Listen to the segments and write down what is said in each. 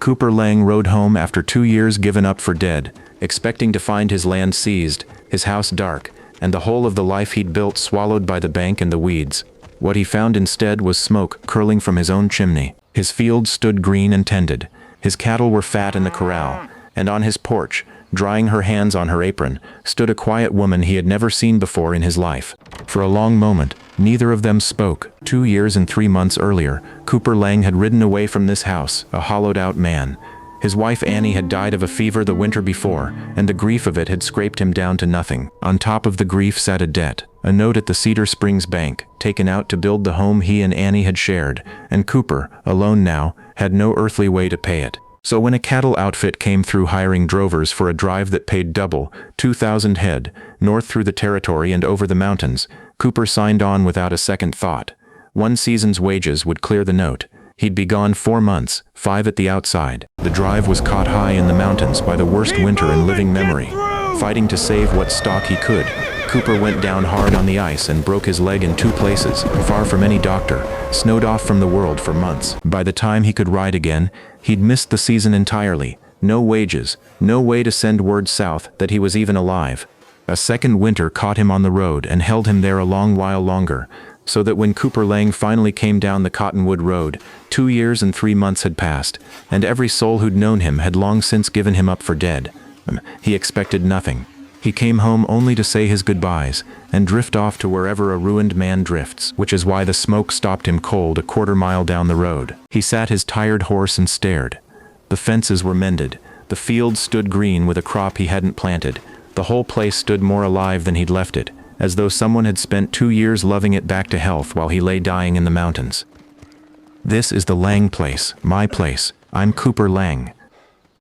Cooper Lang rode home after 2 years given up for dead, expecting to find his land seized, his house dark, and the whole of the life he'd built swallowed by the bank and the weeds. What he found instead was smoke curling from his own chimney. His fields stood green and tended. His cattle were fat in the corral, and on his porch, drying her hands on her apron, stood a quiet woman he had never seen before in his life. For a long moment, neither of them spoke. 2 years and 3 months earlier, Cooper Lang had ridden away from this house, a hollowed-out man. His wife Annie had died of a fever the winter before, and the grief of it had scraped him down to nothing. On top of the grief sat a debt, a note at the Cedar Springs Bank, taken out to build the home he and Annie had shared, and Cooper, alone now, had no earthly way to pay it. So when a cattle outfit came through hiring drovers for a drive that paid double, 2,000 head, north through the territory and over the mountains, Cooper signed on without a second thought. 1 season's wages would clear the note. He'd be gone 4 months, 5 at the outside. The drive was caught high in the mountains by the worst winter in living memory. Fighting to save what stock he could, Cooper went down hard on the ice and broke his leg in 2 places, far from any doctor, snowed off from the world for months. By the time he could ride again, he'd missed the season entirely. No wages, no way to send word south that he was even alive. A second winter caught him on the road and held him there a long while longer, so that when Cooper Lang finally came down the Cottonwood Road, 2 years and 3 months had passed, and every soul who'd known him had long since given him up for dead. He expected nothing. He came home only to say his goodbyes, and drift off to wherever a ruined man drifts, which is why the smoke stopped him cold a quarter-mile down the road. He sat his tired horse and stared. The fences were mended. The fields stood green with a crop he hadn't planted. The whole place stood more alive than he'd left it, as though someone had spent 2 years loving it back to health while he lay dying in the mountains. This is the Lang place, my place. I'm Cooper Lang.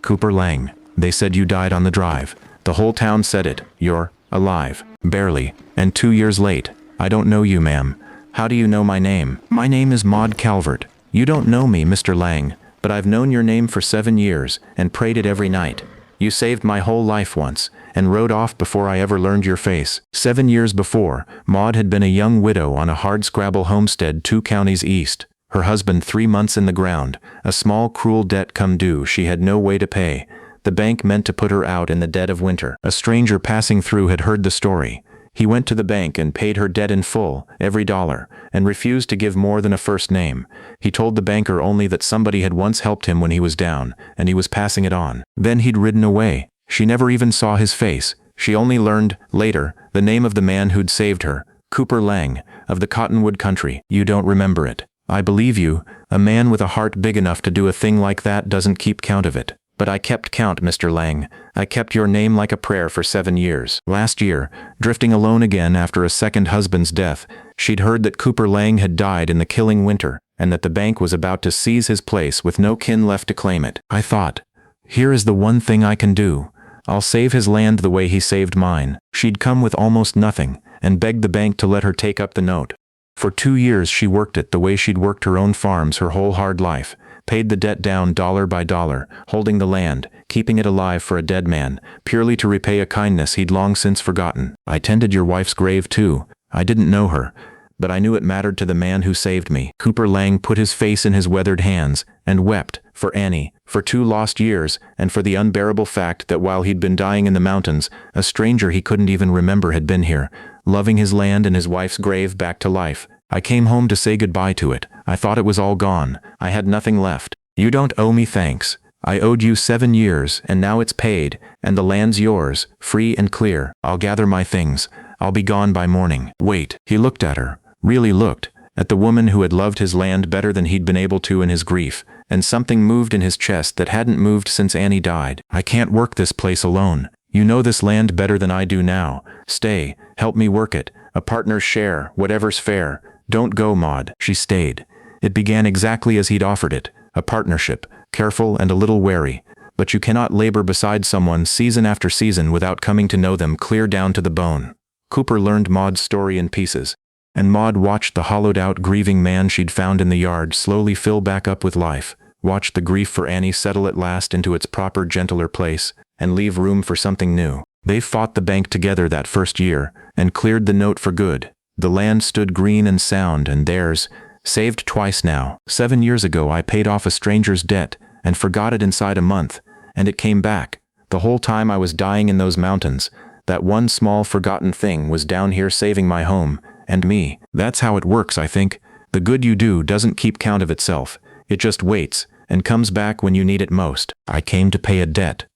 Cooper Lang. They said you died on the drive. The whole town said it. You're alive. Barely. And 2 years late. I don't know you, ma'am. How do you know my name? My name is Maud Calvert. You don't know me, Mr. Lang, but I've known your name for 7 years, and prayed it every night. You saved my whole life once, and rode off before I ever learned your face. 7 years before, Maud had been a young widow on a hardscrabble homestead 2 counties east. Her husband 3 months in the ground, a small cruel debt come due she had no way to pay. The bank meant to put her out in the dead of winter. A stranger passing through had heard the story. He went to the bank and paid her debt in full, every dollar, and refused to give more than a first name. He told the banker only that somebody had once helped him when he was down, and he was passing it on. Then he'd ridden away. She never even saw his face. She only learned, later, the name of the man who'd saved her, Cooper Lang, of the Cottonwood country. You don't remember it. I believe you. A man with a heart big enough to do a thing like that doesn't keep count of it. But I kept count, Mr. Lang. I kept your name like a prayer for 7 years. Last year, drifting alone again after a second husband's death, she'd heard that Cooper Lang had died in the killing winter, and that the bank was about to seize his place with no kin left to claim it. I thought, here is the one thing I can do. I'll save his land the way he saved mine. She'd come with almost nothing, and begged the bank to let her take up the note. For 2 years she worked it the way she'd worked her own farms her whole hard life. Paid the debt down dollar by dollar, holding the land, keeping it alive for a dead man, purely to repay a kindness he'd long since forgotten. I tended your wife's grave too. I didn't know her, but I knew it mattered to the man who saved me. Cooper Lang put his face in his weathered hands, and wept, for Annie, for 2 lost years, and for the unbearable fact that while he'd been dying in the mountains, a stranger he couldn't even remember had been here, loving his land and his wife's grave back to life. I came home to say goodbye to it. I thought it was all gone. I had nothing left. You don't owe me thanks. I owed you 7 years, and now it's paid, and the land's yours, free and clear. I'll gather my things. I'll be gone by morning. Wait. He looked at her, really looked, at the woman who had loved his land better than he'd been able to in his grief, and something moved in his chest that hadn't moved since Annie died. I can't work this place alone. You know this land better than I do now. Stay, help me work it. A partner's share, whatever's fair. Don't go, Maud. She stayed. It began exactly as he'd offered it, a partnership, careful and a little wary. But you cannot labor beside someone season after season without coming to know them clear down to the bone. Cooper learned Maud's story in pieces, and Maud watched the hollowed-out, grieving man she'd found in the yard slowly fill back up with life, watched the grief for Annie settle at last into its proper, gentler place, and leave room for something new. They fought the bank together that first year, and cleared the note for good. The land stood green and sound, and theirs, saved twice now. 7 years ago I paid off a stranger's debt, and forgot it inside a month, and it came back. The whole time I was dying in those mountains, that one small forgotten thing was down here saving my home, and me. That's how it works, I think. The good you do doesn't keep count of itself. It just waits, and comes back when you need it most. I came to pay a debt.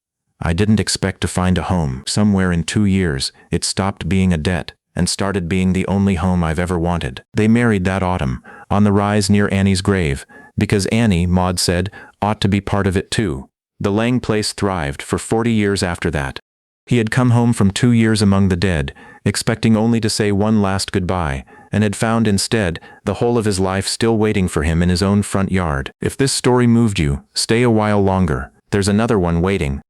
I didn't expect to find a home. Somewhere in 2 years, it stopped being a debt, and started being the only home I've ever wanted. They married that autumn, on the rise near Annie's grave, because Annie, Maud said, ought to be part of it too. The Lang place thrived for 40 years after that. He had come home from 2 years among the dead, expecting only to say one last goodbye, and had found instead the whole of his life still waiting for him in his own front yard. If this story moved you, stay a while longer. There's another one waiting.